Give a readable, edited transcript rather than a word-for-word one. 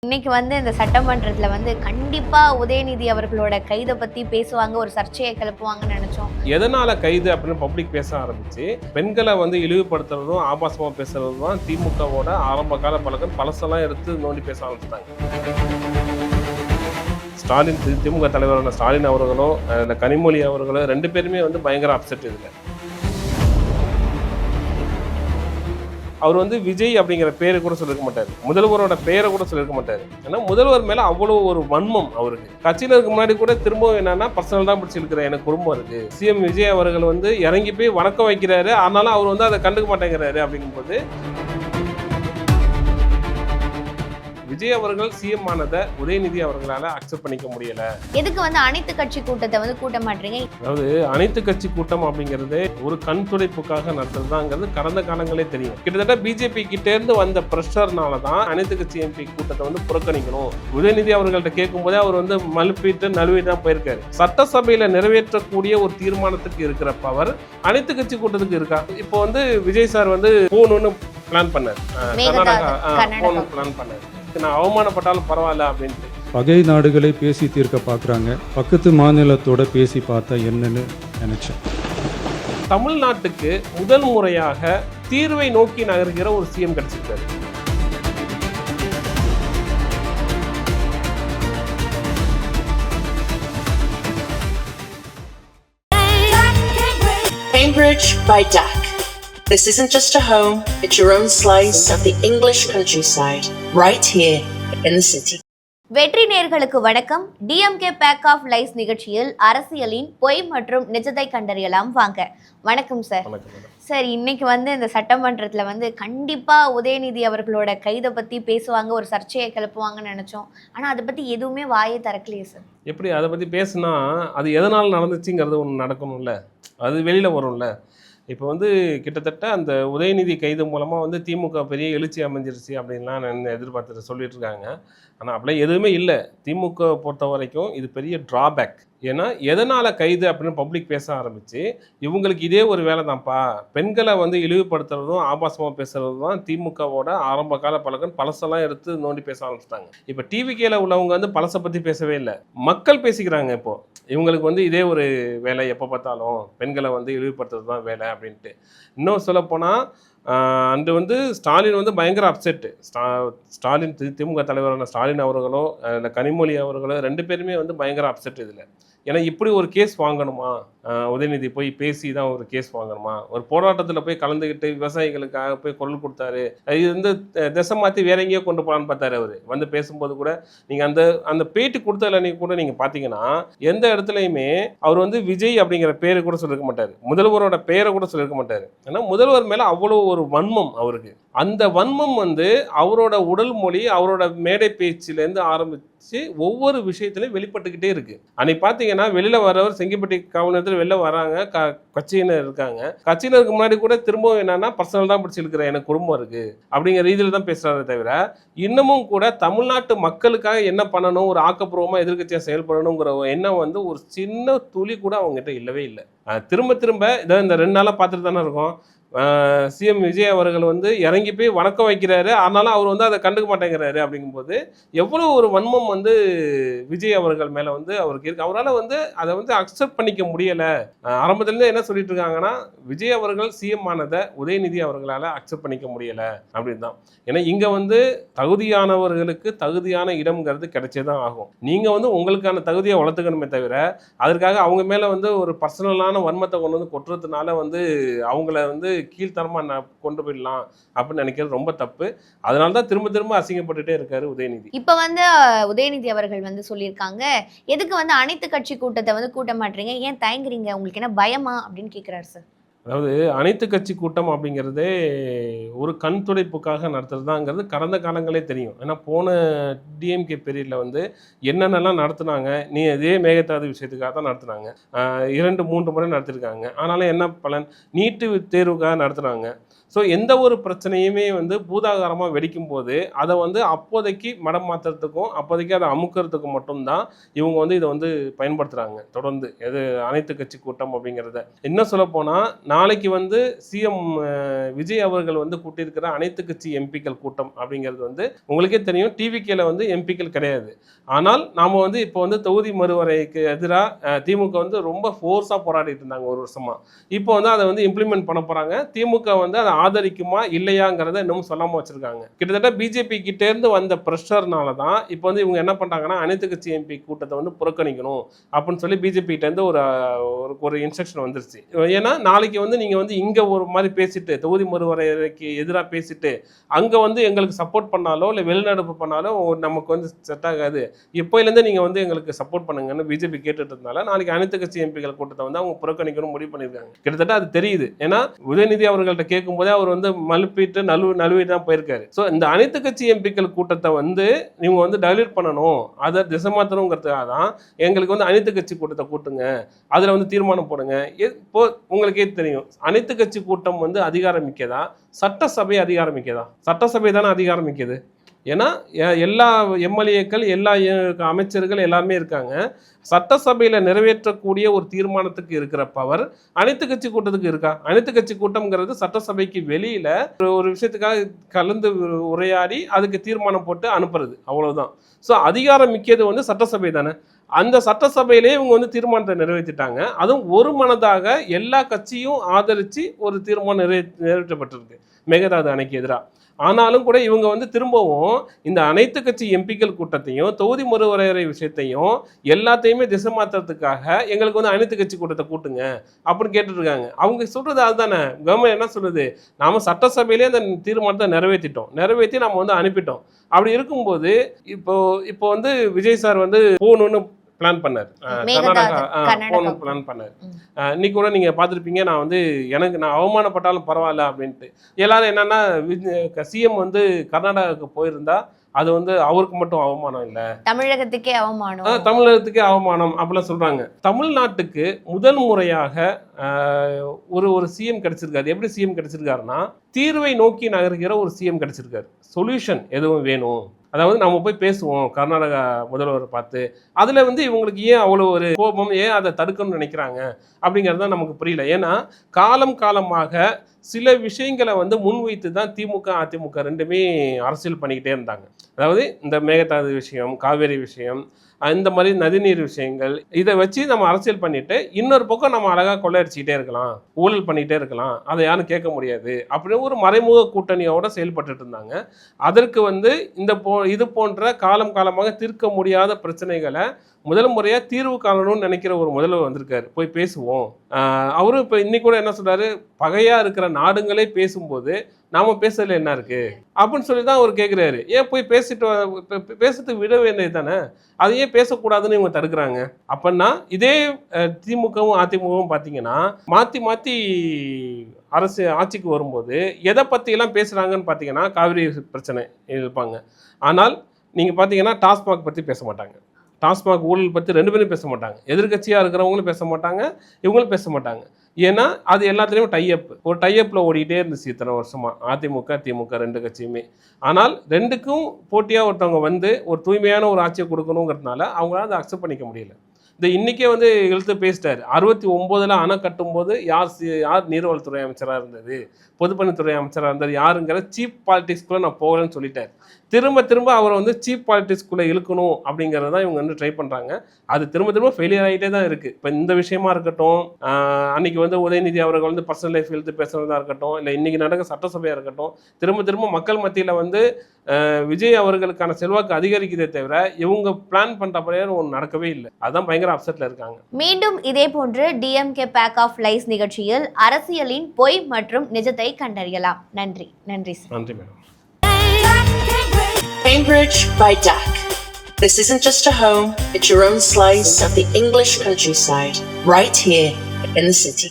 இன்னைக்கு இந்த சட்டமன்றத்துல கண்டிப்பா உதயநிதி அவர்களோட கைதை பத்தி பேசுவாங்க, ஒரு சர்ச்சையை கிளப்புவாங்கன்னு நினைச்சோம். எதனால கைது அப்படின்னு பப்ளிக் பேச ஆரம்பிச்சு பெண்களை இழிவுபடுத்துறதும் ஆபாசமா பேசுறதும் தான் திமுகவோட ஆரம்ப கால பழக்கம். பழசெல்லாம் எடுத்து நோண்டி பேச ஆரம்பிச்சிட்டாங்க. ஸ்டாலின் திமுக தலைவரான ஸ்டாலின் அவர்களோ இந்த கனிமொழி அவர்களோ ரெண்டு பேருமே பயங்கர அப்செட் இதுல. அவர் விஜய் அப்படிங்கிற பேரை கூட சொல்லிருக்க மாட்டார், முதல்வரோட பெயரை கூட சொல்லிருக்க மாட்டார். ஏன்னா முதல்வர் மேல அவ்வளவு ஒரு வன்மம் அவருக்கு. கட்சியில இருக்க முன்னாடி கூட திரும்பவும் என்னன்னா பர்சனல் தான் பிடிச்சி இருக்கிற எனக்கு குடும்பம் இருக்கு. சிஎம் விஜய் அவர்கள் இறங்கி போய் வணக்கம் வைக்கிறாரு, ஆனாலும் அவர் அதை கண்டுக்க மாட்டேங்கிறாரு. அப்படிங்கும்போது விஜய் அவர்கள் சிஎம் ஆனதை உதயநிதி அவர்களால அக்செப்ட் பண்ணிக்க முடியல. எதுக்கு அனைத்து கட்சி கூட்டத்தை கூட்ட மாட்டீங்க? அதாவது அனைத்து கட்சி கூட்டம் அப்படிங்கிறது ஒரு கண் துடைப்புக்காக நடத்துறதுங்கிறது கடந்த காலங்களே தெரியும். கிட்டத்தட்ட பிஜேபி கிட்ட இருந்து வந்த பிரஷர்னால தான் அனைத்து கட்சி எம்பி கூட்டத்தை புறக்கணிக்கணும். உதயநிதி அவர்கள்ட்ட கேட்கும் போதே அவர் மலுப்பிட்டு நழுவி தான் போயிருக்காரு. சட்டசபையில நிறைவேற்றக்கூடிய ஒரு தீர்மானத்துக்கு இருக்கிற பவர் அனைத்து கட்சி கூட்டத்துக்கு இருக்கா? இப்போ விஜய் சார் போகணும்னு பிளான் பண்ணார், கர்நாடகா பிளான் பண்ணார். நான் அவமானப்பட்டாலும் பரவாயில்ல அப்படின்ட்டு பகை நாடுகளை பேசி தீர்க்க பார்க்குறாங்க. பக்கத்து மாநிலத்தோட பேசி பார்த்தா என்னன்னு நினைச்சேன். தமிழ்நாட்டுக்கு முதல் முறையாக தீர்வை நோக்கி நகர்கிற ஒரு CM கிடைச்சிருக்காரு. Cambridge by DAC. This isn't just a home, it's your own slice of the English countryside, right here in the city. வெற்றி நேயர்களுக்கு வணக்கம். டிஎம்கே பேக் ஆஃப் லைஃப் நிகழ்ச்சியில் அரசியலின் பொய் மற்றும் நிஜத்தை கண்டறியலாம் வாங்க. வணக்கம் சார். சார், இன்னைக்கு இந்த சட்டமன்றத்தில் கண்டிப்பா உதயநிதி அவர்களோட கைதை பத்தி பேசுவாங்க, ஒரு சர்ச்சையை கிளப்புவாங்கன்னு நினைச்சோம். ஆனா அதை பத்தி எதுவுமே வாயை திறக்கலையே சார். எப்படி அதை பத்தி பேசுனா அது எதனால் நடந்துச்சுங்கிறது ஒன்று நடக்கணும்ல, அது வெளியில வரும்ல. இப்போ கிட்டத்தட்ட அந்த உதயநிதி கைது மூலமாக திமுக பெரிய எழுச்சி அமைஞ்சிருச்சு அப்படின்லாம் எதிர்பார்த்துட்டு சொல்லிட்டு இருக்காங்க. ஆனால் அப்படியே எதுவுமே இல்லை. திமுக பொறுத்த வரைக்கும் இது பெரிய ட்ராபேக். ஏன்னா எதனால் கைது அப்படின்னு பப்ளிக் பேச ஆரம்பிச்சு இவங்களுக்கு இதே ஒரு வேலை தான்ப்பா. பெண்களை இழிவுபடுத்துறதும் ஆபாசமாக பேசுறதும் தான் திமுகவோட ஆரம்ப கால பழக்கம். பழசெல்லாம் எடுத்து நோண்டி பேச ஆரம்பிச்சிட்டாங்க. இப்போ டிவிகேல உள்ளவங்க பழசை பற்றி பேசவே இல்லை, மக்கள் பேசிக்கிறாங்க. இப்போ இவங்களுக்கு இதே ஒரு வேலை, எப்போ பார்த்தாலும் பெண்களை இழிவுபடுத்துறது தான் வேலை அப்படின்ட்டு. இன்னும் சொல்லப்போனால் அன்று ஸ்டாலின் பயங்கர அப்செட்டு. ஸ்டாலின் திமுக தலைவரான ஸ்டாலின் அவர்களோ இந்த கனிமொழி அவர்களோ ரெண்டு பேருமே பயங்கர அப்செட் இதில். ஏன்னா இப்படி ஒரு கேஸ் வாங்கணுமா? உதயநிதி போய் பேசி தான் ஒரு கேஸ் வாங்கணுமா? ஒரு போராட்டத்தில் போய் கலந்துக்கிட்டு விவசாயிகளுக்காக போய் குரல் கொடுத்தாரு. இது திசை மாற்றி வேற எங்கேயோ கொண்டு போகலான்னு பார்த்தாரு. அவர் பேசும்போது கூட நீங்கள் அந்த பேட்டி கொடுத்ததில் கூட நீங்கள் பார்த்தீங்கன்னா எந்த இடத்துலையுமே அவர் விஜய் அப்படிங்கிற பேரை கூட சொல்லியிருக்க மாட்டார், முதல்வரோட பெயரை கூட சொல்லியிருக்க மாட்டார். ஏன்னா முதல்வர் மேலே அவ்வளோ ஒரு வன்மம் அவருக்கு. அந்த வன்மம் அவரோட உடல் மொழி, அவரோட மேடை பேச்சிலேருந்து ஆரம்பிச்சு ஒவ்வொரு விஷயத்திலையும் வெளிப்பட்டுக்கிட்டே இருக்கு. அன்னைக்கு பார்த்தீங்கன்னா வெளியில வரவர் செங்கிப்பட்டி கவனத்தில் வெளில வராங்க, கட்சியினர் இருக்காங்க. கட்சியினருக்கு முன்னாடி கூட திரும்பவும் என்னன்னா பர்சனல் தான் பிடிச்சி இருக்கிற எனக்கு குடும்பம் இருக்கு அப்படிங்கிற ரீதியில் தான் பேசுறாரு தவிர இன்னமும் கூட தமிழ்நாட்டு மக்களுக்காக என்ன பண்ணணும், ஒரு ஆக்கப்பூர்வமாக எதிர்கட்சியாக செயல்படணுங்கிற எண்ணம் ஒரு சின்ன துளி கூட அவங்ககிட்ட இல்லவே இல்லை. திரும்ப திரும்ப இதை இந்த 2 நாளாக பார்த்துட்டு தானே இருக்கோம். சிஎம் விஜய் அவர்கள் இறங்கி போய் வணக்கம் வைக்கிறாரு, ஆனாலும் அவர் அதை கண்டுக்க மாட்டேங்கிறாரு. அப்படிங்கும்போது எவ்வளோ ஒரு வன்மம் விஜய் அவர்கள் மேலே அவருக்கு இருக்கு. அவரால் அதை அக்செப்ட் பண்ணிக்க முடியலை. ஆரம்பத்துலேருந்து என்ன சொல்லிட்டு இருக்காங்கன்னா விஜய் அவர்கள் சிஎம் ஆனதை உதயநிதி அவர்களால் அக்செப்ட் பண்ணிக்க முடியலை அப்படின்னு தான். ஏன்னா இங்கே தகுதியானவர்களுக்கு தகுதியான இடம்ங்கிறது கிடைச்சே தான் ஆகும். நீங்கள் உங்களுக்கான தகுதியை வளர்த்துக்கணுமே தவிர அதற்காக அவங்க மேலே ஒரு பர்சனலான வன்மத்தை கொண்டு கொட்டுறதுனால அவங்கள கீழ்த்தரமா கொண்டு போயிடலாம் அப்படின்னு நினைக்கிறது ரொம்ப தப்பு. அதனால தான் திரும்ப திரும்ப அசிங்கப்பட்டுட்டே இருக்காரு உதயநிதி. இப்ப உதயநிதி அவர்கள் சொல்லியிருக்காங்க, எதுக்கு அனைத்து கட்சி கூட்டத்தை கூட்ட மாட்டீங்க, ஏன் தயங்குறீங்க, உங்களுக்கு என்ன பயமா அப்படின்னு கேட்கிறாரு சார். அதாவது அனைத்து கட்சி கூட்டம் அப்படிங்கிறதே ஒரு கண் துடைப்புக்காக நடத்துறதுதாங்கிறது கடந்த காலங்களே தெரியும். ஏன்னா போன டிஎம்கே பீரியடில் என்னென்னலாம் நடத்துனாங்க, நீ இதே மேகதாது விஷயத்துக்காக தான் நடத்துனாங்க. 2-3 முறை நடத்திருக்காங்க. ஆனாலும் என்ன பலன்? நீட்டு தேர்வுக்காக நடத்துனாங்க. ஸோ எந்த ஒரு பிரச்சனையுமே பூதாகாரமாக வெடிக்கும் போது அதை அப்போதைக்கு மடம் மாற்றுறதுக்கும் அப்போதைக்கு அதை அமுக்கிறதுக்கும் மட்டும்தான் இவங்க இதை பயன்படுத்துகிறாங்க தொடர்ந்து. எது அனைத்து கட்சி கூட்டம் அப்படிங்கிறத. என்ன சொல்ல போனால் நாளைக்கு வந்து சிஎம் விஜய் அவர்கள் வந்து கூட்டியிருக்கிற அனைத்து கட்சி எம்பிக்கள் கூட்டம் அப்படிங்கிறது வந்து உங்களுக்கே தெரியும், டிவிகேல வந்து எம்பிக்கள் கிடையாது. ஆனால் நாம் வந்து இப்போ வந்து தொகுதி மறுவரைக்கு எதிராக திமுக வந்து ரொம்ப ஃபோர்ஸாக போராடிட்டு இருந்தாங்க ஒரு வருஷமா. இப்போ வந்து அதை வந்து இம்ப்ளிமெண்ட் பண்ண போகிறாங்க. திமுக வந்து அதை ஆதரிக்குமா இல்லையாங்கிறத இன்னும் சொல்லாமல் வச்சுருக்காங்க. கிட்டத்தட்ட பிஜேபி கிட்டேருந்து வந்த ப்ரெஷர்னால தான் இப்போ வந்து இவங்க என்ன பண்ணுறாங்கன்னா அனைத்து கட்சி எம்பி கூட்டத்தை வந்து புறக்கணிக்கணும் அப்படின்னு சொல்லி பிஜேபி கிட்டேருந்து ஒரு இன்ஸ்ட்ரக்ஷன் வந்துருச்சு. ஏன்னா நாளைக்கு வந்து நீங்கள் வந்து இங்கே ஒரு மாதிரி பேசிட்டு தொகுதி மறுவரைக்கு எதிராக பேசிட்டு அங்கே வந்து எங்களுக்கு சப்போர்ட் பண்ணாலோ இல்லை வெளிநடப்பு பண்ணாலோ நமக்கு வந்து செட் ஆகாது, இப்போலேருந்து நீங்கள் வந்து எங்களுக்கு சப்போர்ட் பண்ணுங்கன்னு பிஜேபி கேட்டுட்டு இருந்தால நாளைக்கு அனைத்து கட்சி எம்பிக்கள் கூட்டத்தை வந்து அவங்க புறக்கணிக்கணும் முடிவு பண்ணியிருக்காங்க. கிட்டத்தட்ட அது தெரியுது. ஏன்னா உதயநிதி அவர்கள்ட்ட கேட்கும் போதே அவர் வந்து மழுப்பிட்டு நழுவிட்டு தான் போயிருக்காரு. ஸோ இந்த அனைத்து கட்சி எம்பிக்கள் கூட்டத்தை வந்து இவங்க வந்து டைல்யூட் பண்ணணும், அதை திசை மாற்றணுங்கிறதுக்காக தான் எங்களுக்கு வந்து அனைத்து கட்சி கூட்டத்தை கூட்டுங்க, அதில் வந்து தீர்மானம் போடுங்க. இப்போ உங்களுக்கே தெரியும், அனைத்து கட்சி கூட்டம் வந்து அதிகாரம் மிக்கதா, சட்டசபை அதிகாரம் மிக்கதா? சட்டசபை தானே அதிகாரம் மிக்கது. ஏன்னா எல்லா எம்எல்ஏக்கள் எல்லா அமைச்சர்கள் எல்லாருமே இருக்காங்க. சட்டசபையில் நிறைவேற்றக்கூடிய ஒரு தீர்மானத்துக்கு இருக்கிற பவர் அனைத்து கட்சி கூட்டத்துக்கு இருக்கா? அனைத்து கட்சி கூட்டம்ங்கிறது சட்டசபைக்கு வெளியில் ஒரு விஷயத்துக்காக கலந்து உரையாடி அதுக்கு தீர்மானம் போட்டு அனுப்புறது, அவ்வளவுதான். ஸோ அதிகாரம் மிக்கது வந்து சட்டசபை தானே. அந்த சட்டசபையிலே இவங்க வந்து தீர்மானத்தை நிறைவேற்றிட்டாங்க. அதுவும் ஒரு மனதாக எல்லா கட்சியும் ஆதரித்து ஒரு தீர்மானம் நிறைவேற்றப்பட்டிருக்கு மேகதாது அணைக்கு எதிராக. ஆனாலும் கூட இவங்க வந்து திரும்பவும் இந்த அனைத்து கட்சி எம்பிக்கள் கூட்டத்தையும் தொகுதி மறுவரையறை விஷயத்தையும் எல்லாத்தையுமே திசை மாற்றுறதுக்காக எங்களுக்கு வந்து அனைத்து கட்சி கூட்டத்தை கூட்டுங்க அப்படின்னு கேட்டுருக்காங்க. அவங்க சொல்றது அதுதானே. கவர்மெண்ட் என்ன சொல்லுது, நாம சட்டசபையிலே அந்த தீர்மானத்தை நிறைவேற்றி நம்ம வந்து அனுப்பிட்டோம். அப்படி இருக்கும்போது இப்போ வந்து விஜய் சார் வந்து போகணும்னு பிளான் பண்ணார், கர்நாடகா பிளான் பண்ணார். இன்னைக்கு கூட நீங்க பார்த்துருப்பீங்க, நான் வந்து நான் அவமானப்பட்டாலும் பரவாயில்ல அப்படின்ட்டு எல்லாரும் என்னன்னா சிஎம் வந்து கர்நாடகாவுக்கு போயிருந்தா அது வந்து அவருக்கு மட்டும் அவமானம் இல்லை, தமிழகத்துக்கே அவமானம் அப்படிலாம் சொல்றாங்க. தமிழ்நாட்டுக்கு முதல் முறையாக ஒரு சிஎம் கிடைச்சிருக்காரு. எப்படி சிஎம் கிடைச்சிருக்காருன்னா தீர்வை நோக்கி நகர்கிற ஒரு சிஎம் கிடைச்சிருக்காரு. சொல்யூஷன் எதுவும் வேணும், அதாவது நம்ம போய் பேசுவோம் கர்நாடகா முதல்வரை பார்த்து. அதில் வந்து இவங்களுக்கு ஏன் அவ்வளோ ஒரு கோபம், ஏன் அதை தடுக்கணும்னு நினைக்கிறாங்க அப்படிங்கிறது தான் நமக்கு புரியல. ஏன்னா காலமாக சில விஷயங்களை வந்து முன்வைத்து தான் திமுக அதிமுக ரெண்டுமே அரசியல் பண்ணிக்கிட்டே இருந்தாங்க. அதாவது இந்த மேகதாது விஷயம், காவேரி விஷயம், இந்த மாதிரி நதிநீர் விஷயங்கள், இதை வச்சு நம்ம அரசியல் பண்ணிட்டு இன்னொரு பக்கம் நம்ம அழகாக கொள்ளையடிச்சிக்கிட்டே இருக்கலாம், ஊழல் பண்ணிகிட்டே இருக்கலாம், அதை யாரும் கேட்க முடியாது அப்படின்னு ஒரு மறைமுக கூட்டணியோட செயல்பட்டு இருந்தாங்க. அதற்கு வந்து இது போன்ற காலமாக தீர்க்க முடியாத பிரச்சனைகளை முதல் முறையாக தீர்வு காணணும்னு நினைக்கிற ஒரு முதல்வர் வந்திருக்காரு. போய் பேசுவோம். அவரும் இப்போ இன்னைக்கு கூட என்ன சொல்றாரு, பகையாக இருக்கிற நாடுங்களே பேசும்போது நாம பேசுறதுல என்ன இருக்கு அப்படின்னு சொல்லி தான் அவர் கேட்குறாரு. ஏன் போய் பேசுறதுக்கு விட வேண்டியது தானே, அதை ஏன் பேசக்கூடாதுன்னு இவங்க தடுக்கிறாங்க? அப்படின்னா இதே திமுகவும் அதிமுகவும் பார்த்தீங்கன்னா மாற்றி அரசு ஆட்சிக்கு வரும்போது எதை பற்றியெல்லாம் பேசுகிறாங்கன்னு பார்த்தீங்கன்னா காவிரி பிரச்சனை இருப்பாங்க. ஆனால் நீங்கள் பார்த்தீங்கன்னா டாஸ்மாக் பற்றி பேச மாட்டாங்க, டாஸ்மாக் ஊழல் பற்றி ரெண்டு பேரும் பேச மாட்டாங்க. எதிர்கட்சியாக இருக்கிறவங்களும் பேச மாட்டாங்க, இவங்களும் பேச மாட்டாங்க. ஏன்னா அது எல்லாத்துலேயுமே ஒரு டைப்பில் ஓடிக்கிட்டே இருந்துச்சு இத்தனை வருஷமாக அதிமுக திமுக ரெண்டு கட்சியுமே. ஆனால் ரெண்டுக்கும் போட்டியாக ஒருத்தவங்க வந்து ஒரு தூய்மையான ஒரு ஆட்சியை கொடுக்கணுங்கிறதுனால அவங்களால அதை அக்செப்ட் பண்ணிக்க முடியல. இந்த இன்றைக்கே வந்து இழுத்து பேசிட்டார். 69 அணை கட்டும்போது யார் நீர்வளத்துறை அமைச்சராக இருந்தது, பொதுப்பணித்துறை அமைச்சராக இருந்தது யாருங்கிற சீப் பாலிடிக்ஸ்குள்ளே நான் போகலன்னு சொல்லிட்டார். திரும்ப அவரை வந்து சீப் பாலிடிக்ஸ்குள்ளே இழுக்கணும் அப்படிங்கிறது தான் இவங்க வந்து ட்ரை பண்ணுறாங்க. அது திரும்ப ஃபெயிலியர் ஆகிட்டே தான் இருக்குது. இப்போ இந்த விஷயமா இருக்கட்டும், அன்றைக்கி வந்து உதயநிதி அவர்கள் வந்து பர்சனல் லைஃப் இழுத்து பேசுகிறதா இருக்கட்டும், இல்லை இன்றைக்கி நடக்க சட்டசபையாக இருக்கட்டும், திரும்ப மக்கள் மத்தியில் வந்து விஜய் அவர்களுக்கான செல்வாக்கு அதிகரிக்கிறதே தவிர இவங்க பிளான் பண்ணுறப்படியே ஒன்று நடக்கவே இல்லை. அதுதான் பயங்கர அப்செட்டில் இருக்காங்க. மீண்டும் இதே போன்று டிஎம்கே பேக் ஆஃப் லைஸ் நிகழ்ச்சியில் அரசியலின் பொய் மற்றும் நிஜத்தை கண்டறியலாம். நன்றி madam. Cambridge by DAC. This isn't just a home, it's your own slice of the English countryside, right here in the city.